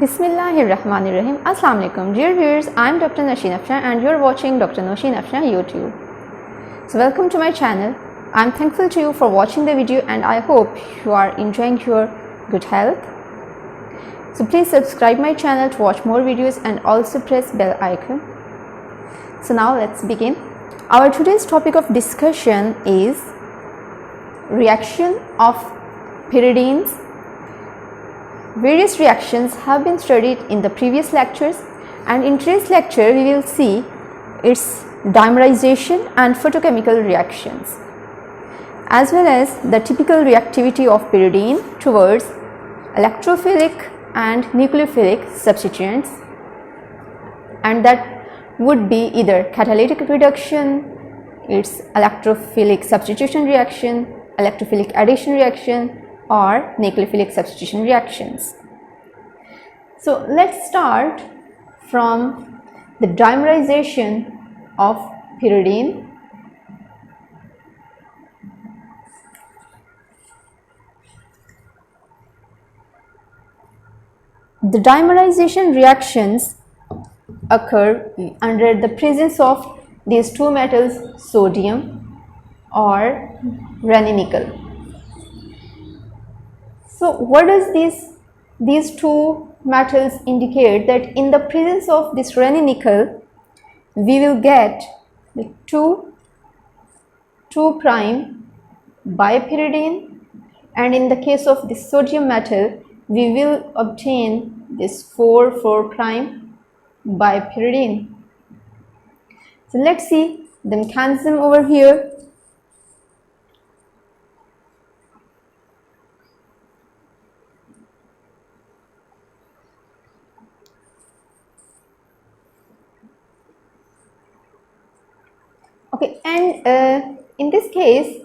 Bismillahirrahmanirrahim. Assalamu alaikum. Dear viewers, I am Dr. Noshin Afshan and you are watching Dr. Noshin Afshan YouTube. So welcome to my channel. I am thankful to you for watching the video and I hope you are enjoying your good health. So please subscribe my channel to watch more videos and also press bell icon. So now let's begin. Our today's topic of discussion is reaction of pyridines. Various reactions have been studied in the previous lectures, and in today's lecture we will see its dimerization and photochemical reactions, as well as the typical reactivity of pyridine towards electrophilic and nucleophilic substituents, and that would be either catalytic reduction, its electrophilic substitution reaction, electrophilic addition reaction, or nucleophilic substitution reactions. So let's start from the dimerization of pyridine. The dimerization reactions occur under the presence of these two metals, sodium or nickel. So what does these two metals indicate? That in the presence of this nickel we will get the 2 prime bipyridine, and in the case of this sodium metal we will obtain this 4 prime bipyridine. So let's see the mechanism over here. Okay, and in this case,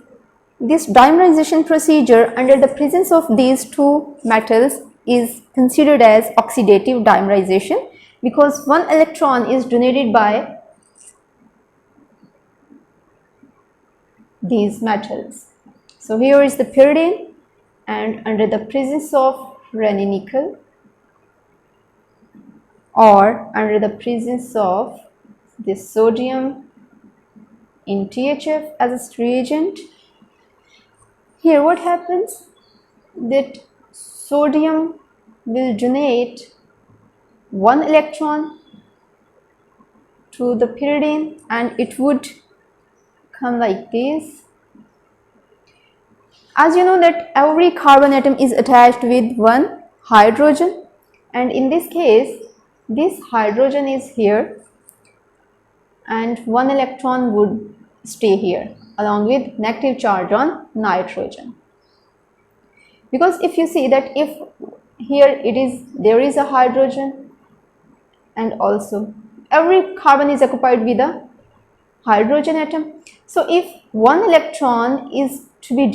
this dimerization procedure under the presence of these two metals is considered as oxidative dimerization, because one electron is donated by these metals. So here is the pyridine, and under the presence of nickel or under the presence of this sodium in THF as a reagent, here what happens, that sodium will donate one electron to the pyridine and it would come like this. As you know that every carbon atom is attached with one hydrogen, and in this case this hydrogen is here and one electron would stay here along with negative charge on nitrogen. Because if you see that if here there is a hydrogen, and also every carbon is occupied with a hydrogen atom, so if one electron is to be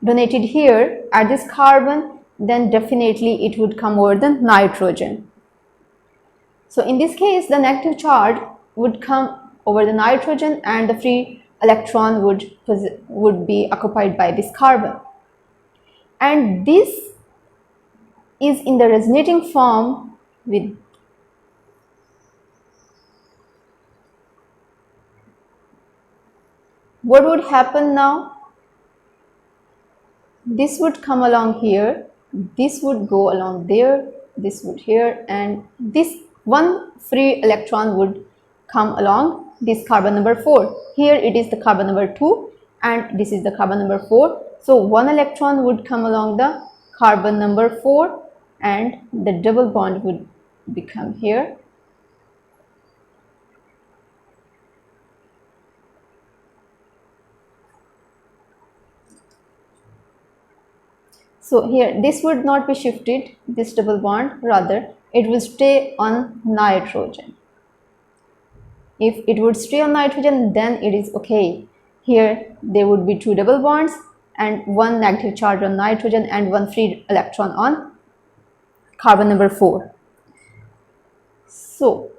donated here at this carbon, then definitely it would come over the nitrogen. So in this case the negative charge would come over the nitrogen and the free electron would be occupied by this carbon, and this is in the resonating form with what would happen now. This would come along here, this would go along there, this would here, and this one free electron would come along this carbon number 4. Here it is the carbon number 2 and this is the carbon number 4. So one electron would come along the carbon number 4 and the double bond would become here. So here this would not be shifted, this double bond, rather it will stay on nitrogen. If it would stay on nitrogen, then it is okay. Here there would be 2 double bonds and one negative charge on nitrogen and one free electron on carbon number 4. So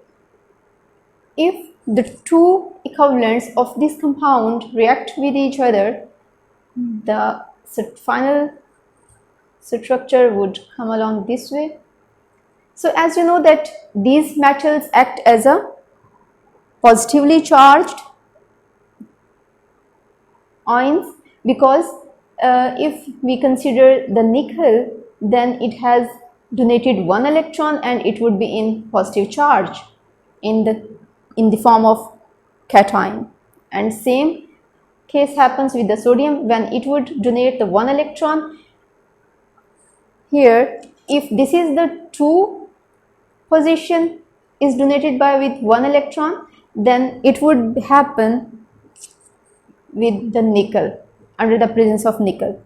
if the two equivalents of this compound react with each other, the final structure would come along this way. So as you know that these metals act as a positively charged ions, because if we consider the nickel, then it has donated one electron and it would be in positive charge in the form of cation, and same case happens with the sodium. When it would donate the one electron here, if this is the 2 position is donated by with one electron, then it would happen with the nickel under the presence of nickel.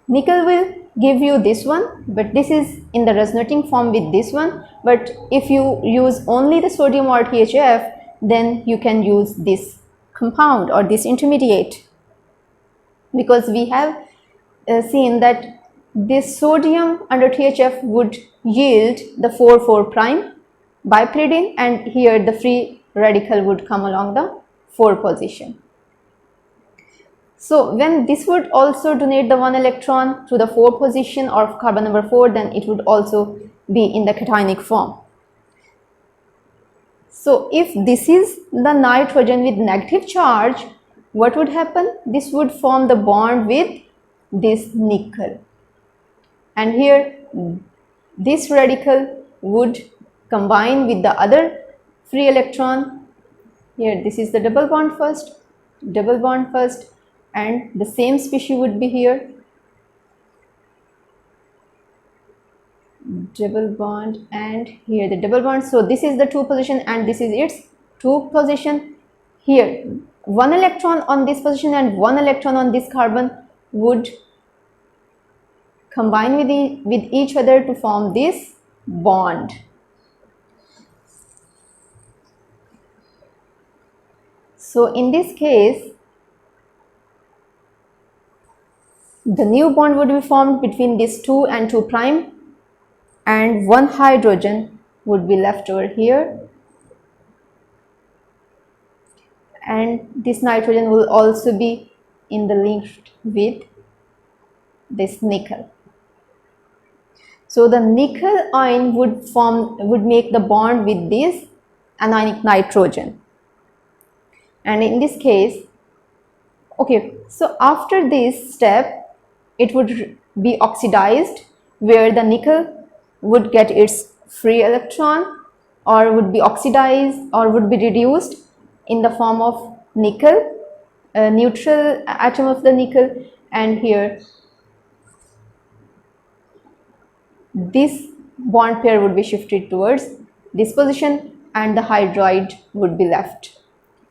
Nickel will give you this one, but this is in the resonating form with this one. But if you use only the sodium or THF, then you can use this compound or this intermediate, because we have seen that this sodium under THF would yield the 4,4 prime bipyridine, and here the free radical would come along the 4 position. So when this would also donate the one electron to the 4 position of carbon number 4, then it would also be in the cationic form. So if this is the nitrogen with negative charge, what would happen? This would form the bond with this nickel, and here this radical would combine with the other free electron. Here this is the double bond first, and the same species would be here, double bond, and here the double bond. So this is the 2 position and this is its 2 position. Here one electron on this position and one electron on this carbon would combine with each other to form this bond. So in this case, the new bond would be formed between this 2 and 2 prime, and one hydrogen would be left over here, and this nitrogen will also be in the linked with this nickel. So the nickel ion would make the bond with this anionic nitrogen, and in this case, okay, so after this step it would be oxidized, where the nickel would get its free electron, or would be oxidized or would be reduced in the form of nickel, a neutral atom of the nickel, and here this bond pair would be shifted towards this position and the hydride would be left.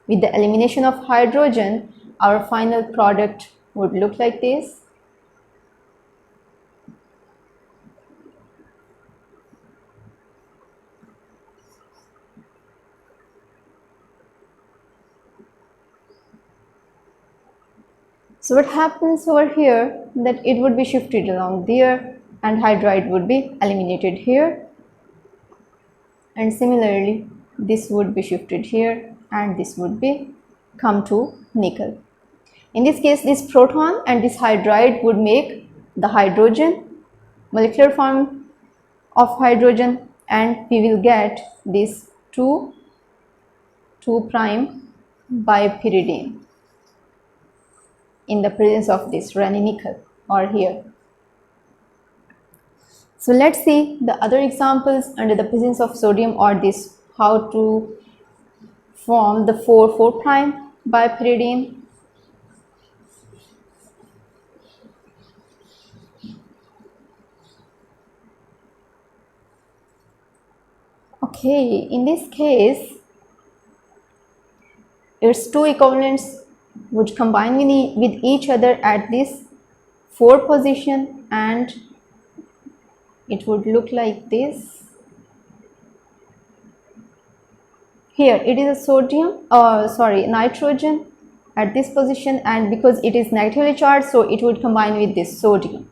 With the elimination of hydrogen, our final product would look like this. So what happens over here, that it would be shifted along there and hydride would be eliminated here, and similarly this would be shifted here and this would be come to nickel. In this case, this proton and this hydride would make the hydrogen, molecular form of hydrogen, and we will get this 2 prime bipyridine in the presence of this Raney nickel or here. So let's see the other examples under the presence of sodium, or this how to form the 4,4 prime bipyridine. Okay, in this case its 2 equivalents would combine with each other at this 4 position, and it would look like this. Here it is a nitrogen at this position, and because it is negatively charged, so it would combine with this sodium.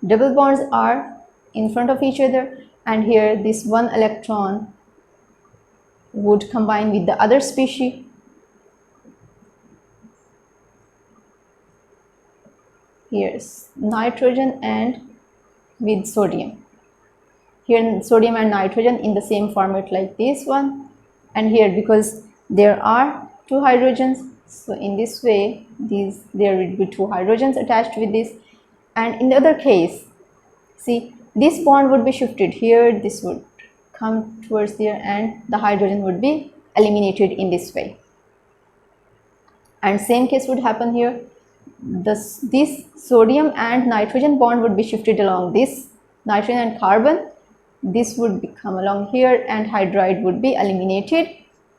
Double bonds are in front of each other, and here this one electron would combine with the other species here's nitrogen and with sodium. Here sodium and nitrogen in the same format like this one, and here because there are two hydrogens, so in this way there will be two hydrogens attached with this. And in the other case, see, this bond would be shifted here, this would come towards there, and the hydrogen would be eliminated in this way. And same case would happen here. This sodium and nitrogen bond would be shifted along this nitrogen and carbon. This would come along here and hydride would be eliminated,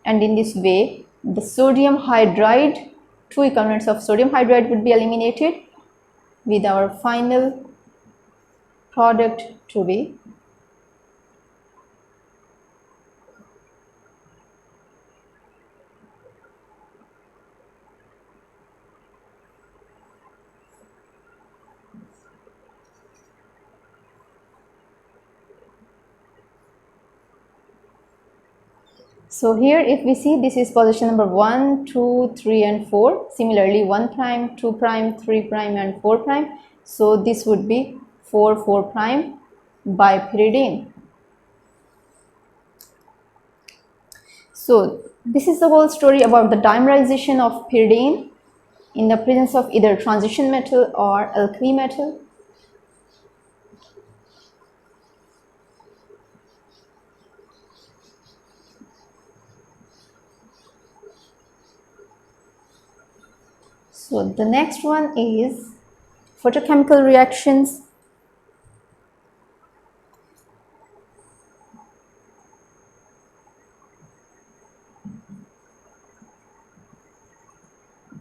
and in this way the sodium hydride, two equivalents of sodium hydride would be eliminated, with our final product to be so here if we see, this is position number 1, 2, 3 and 4. Similarly 1 prime, 2 prime, 3 prime and 4 prime. So this would be 4, 4 prime bipyridine. So this is the whole story about the dimerization of pyridine in the presence of either transition metal or alkali metal. So the next one is photochemical reactions.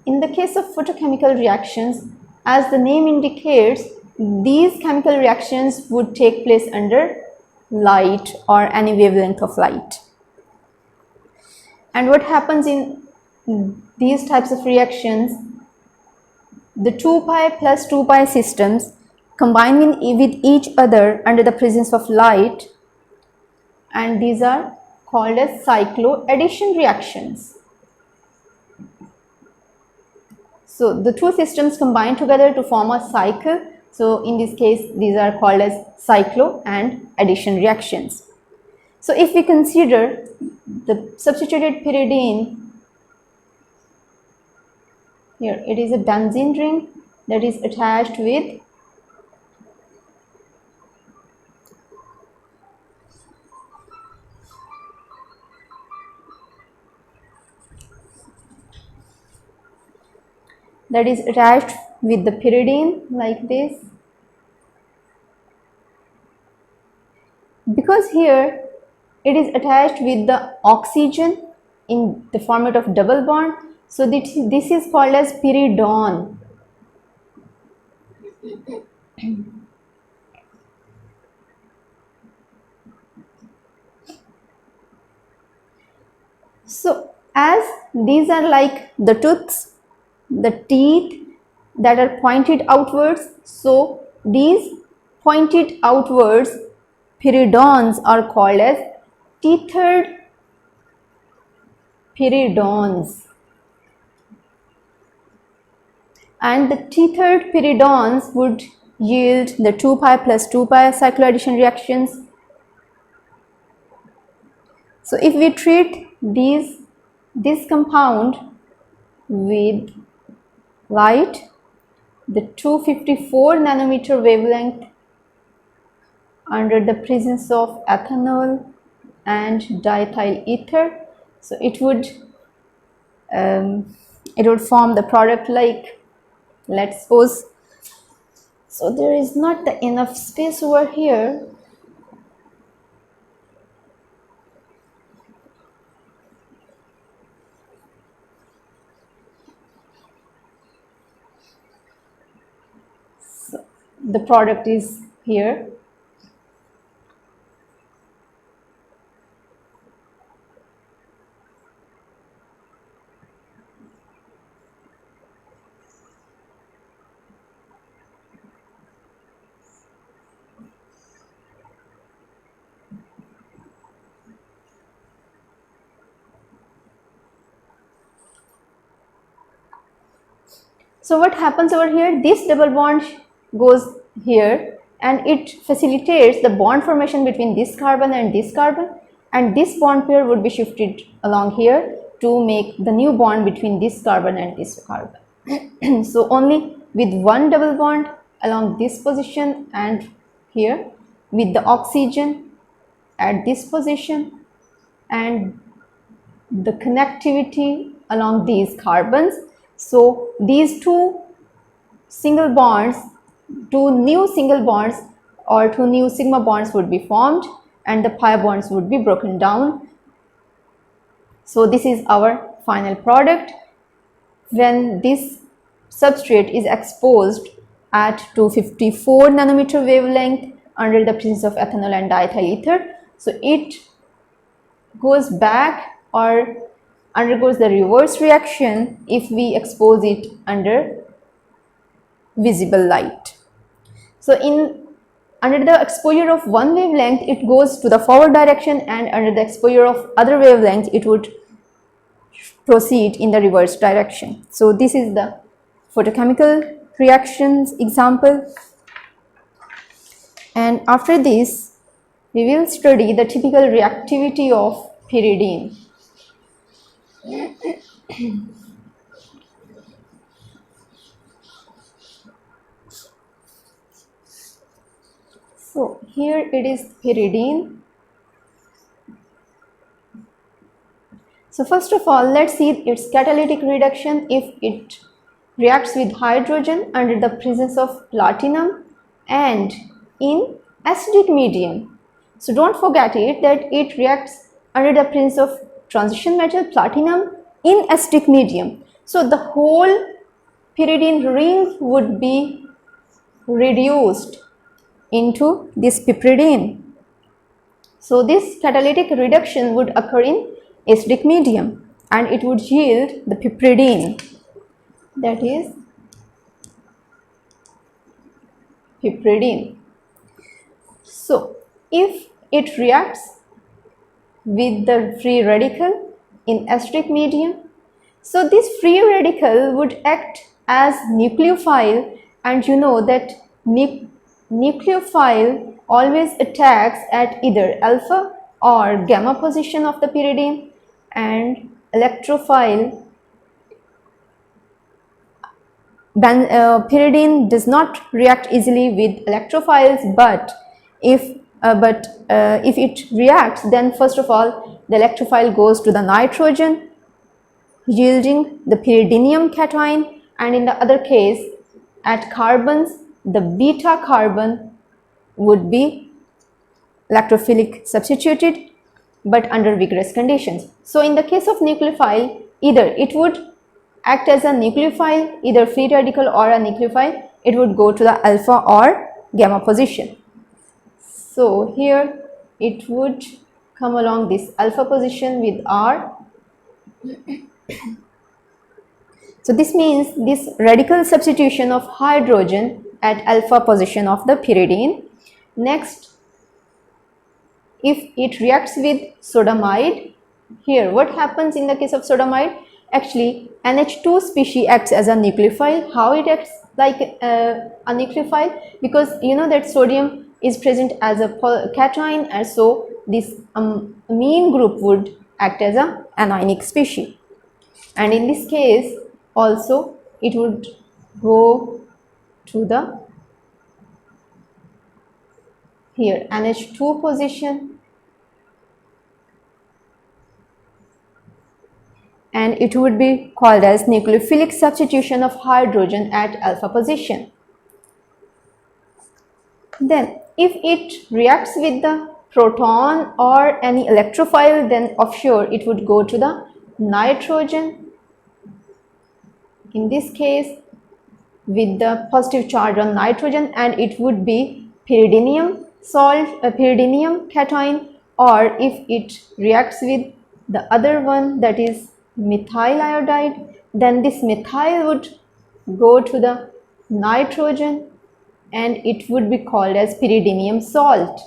In the case of photochemical reactions, as the name indicates, these chemical reactions would take place under light or any wavelength of light. And what happens in these types of reactions, the 2 pi plus 2 pi systems combine with each other under the presence of light, and these are called as cycloaddition reactions. So the two systems combine together to form a cycle. So in this case, these are called as cyclo and addition reactions. So if we consider the substituted pyridine, here it is a benzene ring that is attached with the pyridine like this. Because here it is attached with the oxygen in the format of double bond, so this is called as pyridone. So as these are like the tooths, the teeth that are pointed outwards, so these pointed outwards pyridones are called as tethered pyridones. And the tethered pyridones would yield the 2 pi plus 2 pi cycloaddition reactions. So if we treat this compound with light, the 254 nanometer wavelength under the presence of ethanol and diethyl ether, so it would form the product like, let's suppose, so there is not enough space over here. So the product is here. So what happens over here? This double bond goes here and it facilitates the bond formation between this carbon, and this bond pair would be shifted along here to make the new bond between this carbon and this carbon. So only with one double bond along this position and here, with the oxygen at this position and the connectivity along these carbons. So these two single bonds, two new single bonds or two new sigma bonds would be formed and the pi bonds would be broken down. So this is our final product. When this substrate is exposed at 254 nanometer wavelength under the presence of ethanol and diethyl ether, so it goes back or undergoes the reverse reaction if we expose it under visible light. So under the exposure of one wavelength, it goes to the forward direction, and under the exposure of other wavelength, it would proceed in the reverse direction. So this is the photochemical reactions example. And after this, we will study the typical reactivity of pyridine. So here it is pyridine. So first of all, let's see its catalytic reduction if it reacts with hydrogen under the presence of platinum and in acidic medium. So don't forget it that it reacts under the presence of transition metal platinum in acidic medium. So the whole pyridine ring would be reduced into this piperidine. So this catalytic reduction would occur in acidic medium and it would yield the piperidine, that is piperidine. So if it reacts with the free radical in acidic medium, so this free radical would act as nucleophile, and you know that nucleophile always attacks at either alpha or gamma position of the pyridine, and electrophile pyridine does not react easily with electrophiles, but if it reacts, then first of all the electrophile goes to the nitrogen yielding the pyridinium cation, and in the other case at carbons the beta carbon would be electrophilic substituted but under vigorous conditions. So in the case of nucleophile, either it would act as a nucleophile, either free radical or a nucleophile, it would go to the alpha or gamma position. So here it would come along this alpha position with R. So this means this radical substitution of hydrogen at alpha position of the pyridine. Next, if it reacts with sodamide, here what happens in the case of sodamide? Actually NH2 species acts as a nucleophile. How it acts like a nucleophile? Because you know that sodium is present as a cation, and so this amine group would act as a anionic species, and in this case also it would go to the here NH2 position, and it would be called as nucleophilic substitution of hydrogen at alpha position. Then if it reacts with the proton or any electrophile, then offshore it would go to the nitrogen, in this case with the positive charge on nitrogen, and it would be pyridinium salt, a pyridinium cation, or if it reacts with the other one, that is methyl iodide, then this methyl would go to the nitrogen and it would be called as pyridinium salt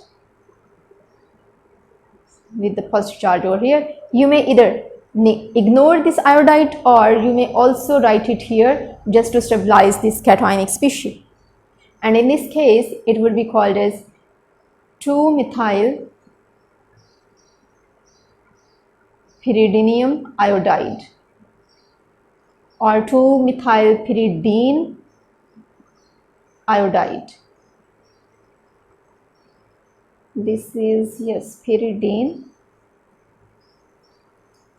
with the positive charge over here. You may either ignore this iodide, or you may also write it here just to stabilize this cationic species. And in this case, it would be called as 2-methyl pyridinium iodide or 2-methyl pyridine iodide. This is, yes, pyridine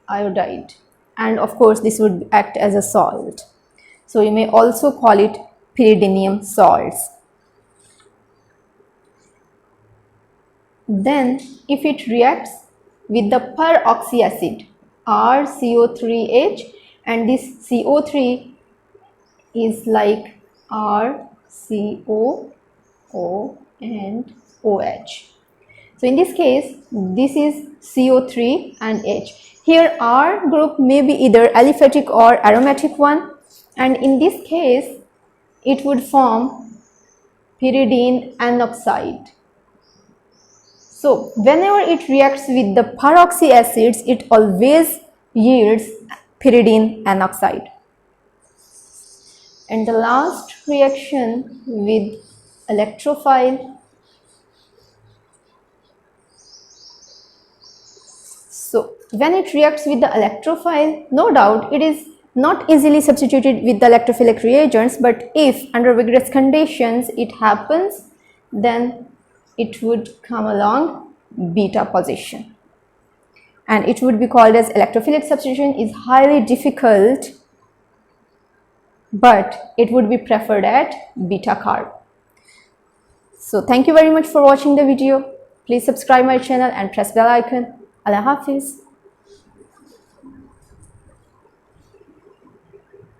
iodide, and of course this would act as a salt. So you may also call it pyridinium salts. Then if it reacts with the peroxy acid RCO3H, and this CO3 is like RCOO and OH. So in this case, this is CO3 and H. Here R group may be either aliphatic or aromatic one, and in this case it would form pyridine N-oxide. So whenever it reacts with the peroxy acids, it always yields pyridine N-oxide. And the last reaction with electrophile. So when it reacts with the electrophile, no doubt it is not easily substituted with the electrophilic reagents, but if under vigorous conditions it happens, then it would come along beta position, and it would be called as electrophilic substitution. Is highly difficult, but it would be preferred at beta carb. So thank you very much for watching the video. Please subscribe my channel and press bell icon. Allah Hafiz.